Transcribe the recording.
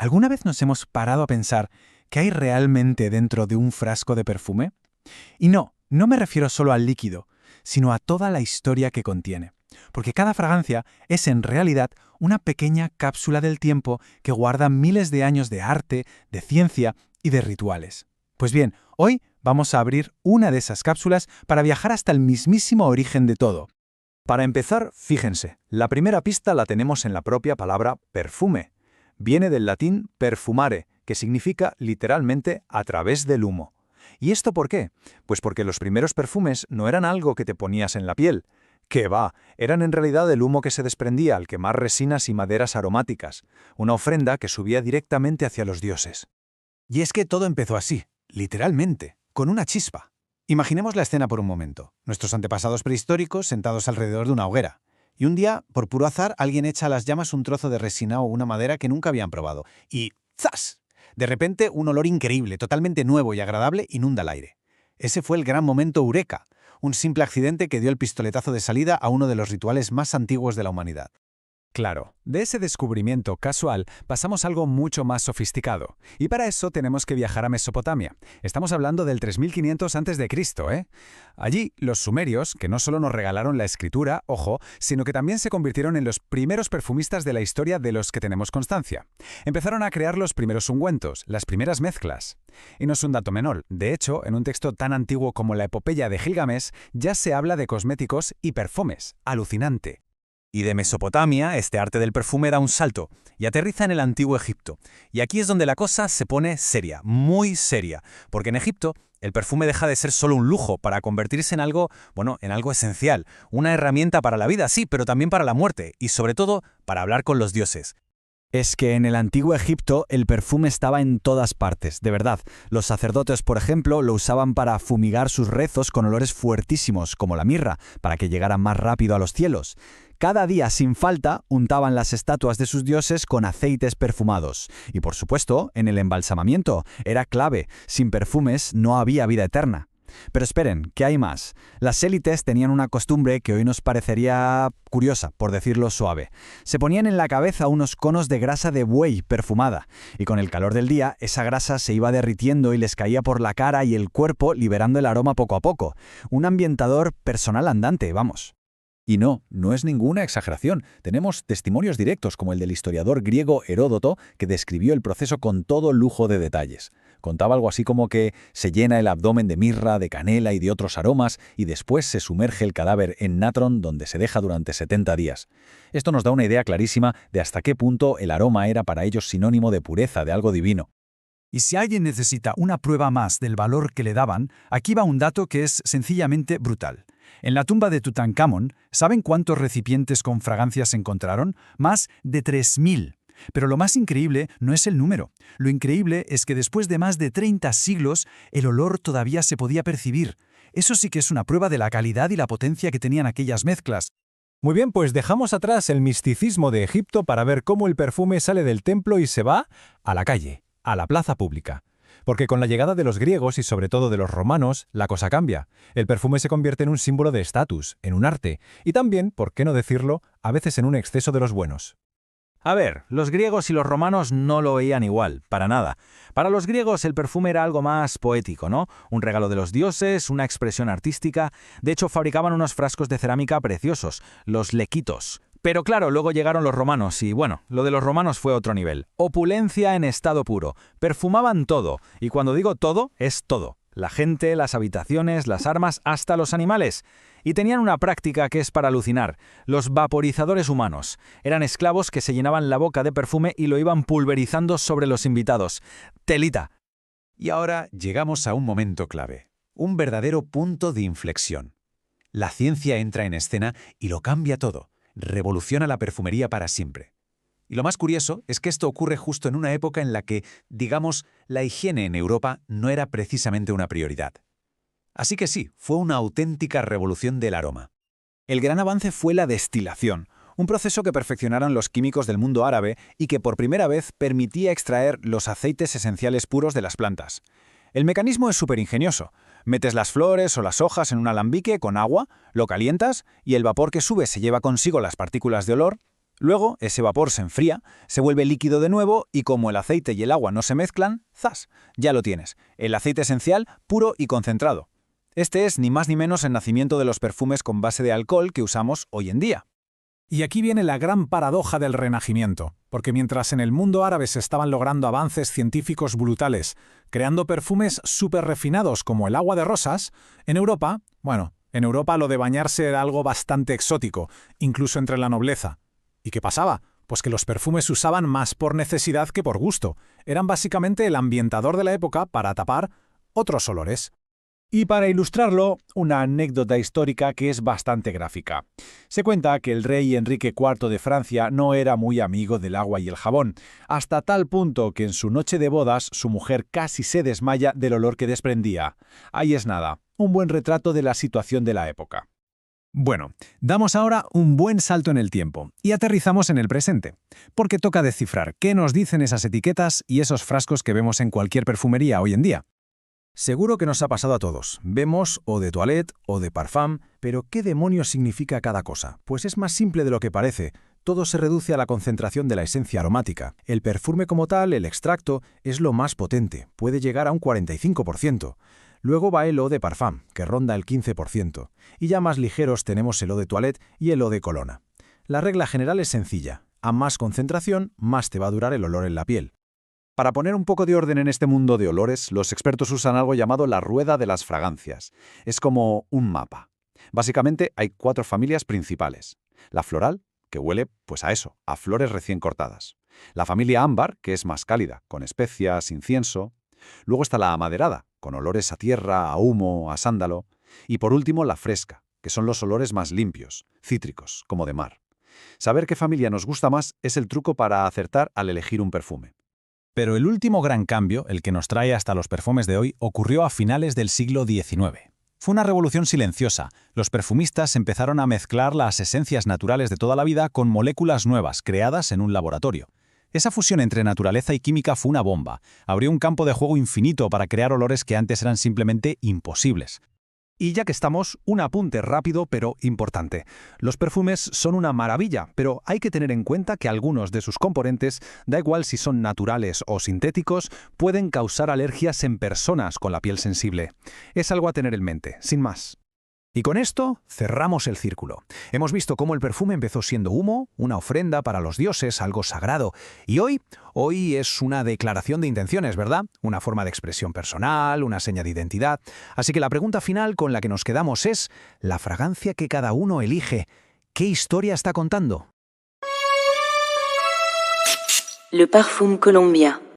¿Alguna vez nos hemos parado a pensar qué hay realmente dentro de un frasco de perfume? Y no me refiero solo al líquido, sino a toda la historia que contiene. Porque cada fragancia es en realidad una pequeña cápsula del tiempo que guarda miles de años de arte, de ciencia y de rituales. Pues bien, hoy vamos a abrir una de esas cápsulas para viajar hasta el mismísimo origen de todo. Para empezar, fíjense, la primera pista la tenemos en la propia palabra perfume. Viene del latín perfumare, que significa literalmente a través del humo. ¿Y esto por qué? Pues porque los primeros perfumes no eran algo que te ponías en la piel. ¡Qué va! Eran en realidad el humo que se desprendía al quemar resinas y maderas aromáticas, una ofrenda que subía directamente hacia los dioses. Y es que todo empezó así, literalmente, con una chispa. Imaginemos la escena por un momento. Nuestros antepasados prehistóricos sentados alrededor de una hoguera. Y un día, por puro azar, alguien echa a las llamas un trozo de resina o una madera que nunca habían probado. Y ¡zas! De repente, un olor increíble, totalmente nuevo y agradable, inunda el aire. Ese fue el gran momento eureka, un simple accidente que dio el pistoletazo de salida a uno de los rituales más antiguos de la humanidad. Claro, de ese descubrimiento casual pasamos a algo mucho más sofisticado. Y para eso tenemos que viajar a Mesopotamia. Estamos hablando del 3500 a.C., ¿eh? Allí, los sumerios, que no solo nos regalaron la escritura, ojo, sino que también se convirtieron en los primeros perfumistas de la historia de los que tenemos constancia. Empezaron a crear los primeros ungüentos, las primeras mezclas. Y no es un dato menor. De hecho, en un texto tan antiguo como la epopeya de Gilgamesh, ya se habla de cosméticos y perfumes. Alucinante. Y de Mesopotamia, este arte del perfume da un salto y aterriza en el antiguo Egipto. Y aquí es donde la cosa se pone seria, muy seria, porque en Egipto el perfume deja de ser solo un lujo para convertirse en algo, en algo esencial, una herramienta para la vida, sí, pero también para la muerte y sobre todo para hablar con los dioses. Es que en el antiguo Egipto el perfume estaba en todas partes, de verdad. Los sacerdotes, por ejemplo, lo usaban para fumigar sus rezos con olores fuertísimos, como la mirra, para que llegaran más rápido a los cielos. Cada día, sin falta, untaban las estatuas de sus dioses con aceites perfumados. Y por supuesto, en el embalsamamiento, era clave. Sin perfumes no había vida eterna. Pero esperen, ¿qué hay más? Las élites tenían una costumbre que hoy nos parecería curiosa, por decirlo suave. Se ponían en la cabeza unos conos de grasa de buey perfumada, y con el calor del día, esa grasa se iba derritiendo y les caía por la cara y el cuerpo, liberando el aroma poco a poco. Un ambientador personal andante, vamos. Y no es ninguna exageración. Tenemos testimonios directos como el del historiador griego Heródoto, que describió el proceso con todo lujo de detalles. Contaba algo así como que se llena el abdomen de mirra, de canela y de otros aromas y después se sumerge el cadáver en natron donde se deja durante 70 días. Esto nos da una idea clarísima de hasta qué punto el aroma era para ellos sinónimo de pureza, de algo divino. Y si alguien necesita una prueba más del valor que le daban, aquí va un dato que es sencillamente brutal. En la tumba de Tutankamón, ¿saben cuántos recipientes con fragancias se encontraron? Más de 3000. Pero lo más increíble no es el número. Lo increíble es que después de más de 30 siglos, el olor todavía se podía percibir. Eso sí que es una prueba de la calidad y la potencia que tenían aquellas mezclas. Muy bien, pues dejamos atrás el misticismo de Egipto para ver cómo el perfume sale del templo y se va a la calle, a la plaza pública. Porque con la llegada de los griegos y sobre todo de los romanos, la cosa cambia. El perfume se convierte en un símbolo de estatus, en un arte, y también, por qué no decirlo, a veces en un exceso de los buenos. A ver, los griegos y los romanos no lo veían igual, para nada. Para los griegos el perfume era algo más poético, ¿no? Un regalo de los dioses, una expresión artística. De hecho, fabricaban unos frascos de cerámica preciosos, los lequitos. Pero claro, luego llegaron los romanos y lo de los romanos fue otro nivel. Opulencia en estado puro. Perfumaban todo. Y cuando digo todo, es todo. La gente, las habitaciones, las armas, hasta los animales. Y tenían una práctica que es para alucinar. Los vaporizadores humanos. Eran esclavos que se llenaban la boca de perfume y lo iban pulverizando sobre los invitados. Telita. Y ahora llegamos a un momento clave. Un verdadero punto de inflexión. La ciencia entra en escena y lo cambia todo. Revoluciona la perfumería para siempre. Y lo más curioso es que esto ocurre justo en una época en la que, digamos, la higiene en Europa no era precisamente una prioridad. Así que sí, fue una auténtica revolución del aroma. El gran avance fue la destilación, un proceso que perfeccionaron los químicos del mundo árabe y que por primera vez permitía extraer los aceites esenciales puros de las plantas. El mecanismo es súper ingenioso. Metes las flores o las hojas en un alambique con agua, lo calientas y el vapor que sube se lleva consigo las partículas de olor Luego, ese vapor se enfría, se vuelve líquido de nuevo y como el aceite y el agua no se mezclan, ¡zas! Ya lo tienes, el aceite esencial puro y concentrado. Este es ni más ni menos el nacimiento de los perfumes con base de alcohol que usamos hoy en día. Y aquí viene la gran paradoja del Renacimiento, porque mientras en el mundo árabe se estaban logrando avances científicos brutales, creando perfumes súper refinados como el agua de rosas, en Europa lo de bañarse era algo bastante exótico, incluso entre la nobleza. ¿Y qué pasaba? Pues que los perfumes se usaban más por necesidad que por gusto. Eran básicamente el ambientador de la época para tapar otros olores. Y para ilustrarlo, una anécdota histórica que es bastante gráfica. Se cuenta que el rey Enrique IV de Francia no era muy amigo del agua y el jabón, hasta tal punto que en su noche de bodas su mujer casi se desmaya del olor que desprendía. Ahí es nada, un buen retrato de la situación de la época. Bueno, damos ahora un buen salto en el tiempo y aterrizamos en el presente, porque toca descifrar qué nos dicen esas etiquetas y esos frascos que vemos en cualquier perfumería hoy en día. Seguro que nos ha pasado a todos. Vemos o de toilette o de parfum, pero ¿qué demonios significa cada cosa? Pues es más simple de lo que parece. Todo se reduce a la concentración de la esencia aromática. El perfume como tal, el extracto, es lo más potente, puede llegar a un 45%. Luego va el eau de parfum, que ronda el 15%. Y ya más ligeros tenemos el eau de toilette y el eau de colona. La regla general es sencilla. A más concentración, más te va a durar el olor en la piel. Para poner un poco de orden en este mundo de olores, los expertos usan algo llamado la rueda de las fragancias. Es como un mapa. Básicamente hay 4 familias principales. La floral, que huele pues a eso, a flores recién cortadas. La familia ámbar, que es más cálida, con especias, incienso. Luego está la amaderada, con olores a tierra, a humo, a sándalo. Y por último la fresca, que son los olores más limpios, cítricos, como de mar. Saber qué familia nos gusta más es el truco para acertar al elegir un perfume. Pero el último gran cambio, el que nos trae hasta los perfumes de hoy, ocurrió a finales del siglo XIX. Fue una revolución silenciosa. Los perfumistas empezaron a mezclar las esencias naturales de toda la vida con moléculas nuevas, creadas en un laboratorio. Esa fusión entre naturaleza y química fue una bomba. Abrió un campo de juego infinito para crear olores que antes eran simplemente imposibles. Y ya que estamos, un apunte rápido pero importante. Los perfumes son una maravilla, pero hay que tener en cuenta que algunos de sus componentes, da igual si son naturales o sintéticos, pueden causar alergias en personas con la piel sensible. Es algo a tener en mente, sin más. Y con esto cerramos el círculo. Hemos visto cómo el perfume empezó siendo humo, una ofrenda para los dioses, algo sagrado. Y hoy es una declaración de intenciones, ¿verdad? Una forma de expresión personal, una seña de identidad. Así que la pregunta final con la que nos quedamos es, ¿la fragancia que cada uno elige, qué historia está contando? Le parfum colombien.